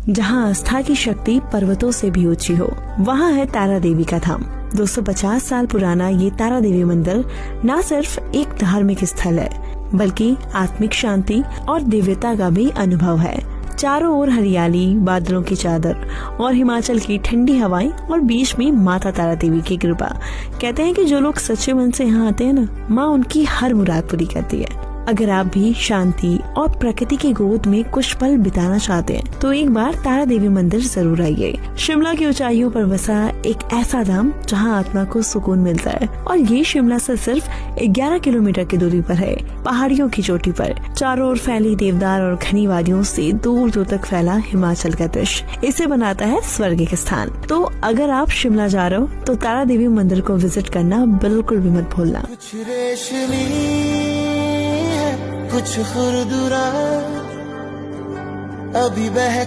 जहाँ आस्था की शक्ति पर्वतों से भी ऊंची हो। वहाँ है तारा देवी का धाम। 250 साल पुराना ये तारा देवी मंदिर न सिर्फ एक धार्मिक स्थल है, बल्कि आत्मिक शांति और दिव्यता का भी अनुभव है। चारों ओर हरियाली, बादलों की चादर और हिमाचल की ठंडी हवाएं और बीच में माता तारा देवी की कृपा। कहते हैं कि जो लोग सच्चे मन से यहाँ आते हैं ना, माँ उनकी हर मुराद पूरी करती है। अगर आप भी शांति और प्रकृति की गोद में कुछ पल बिताना चाहते हैं तो एक बार तारा देवी मंदिर जरूर आइए। शिमला की ऊंचाइयों पर बसा एक ऐसा धाम जहां आत्मा को सुकून मिलता है, और ये शिमला से सिर्फ 11 किलोमीटर की दूरी पर है। पहाड़ियों की चोटी पर चारों ओर फैली देवदार और घनी वादियों से दूर दूर तक फैला हिमाचल का दृश्य इसे बनाता है स्वर्ग स्थान। तो अगर आप शिमला जा रहे हो तो तारा देवी मंदिर को विजिट करना बिल्कुल भी मत भूलना। कुछ खुरदुरा अभी बह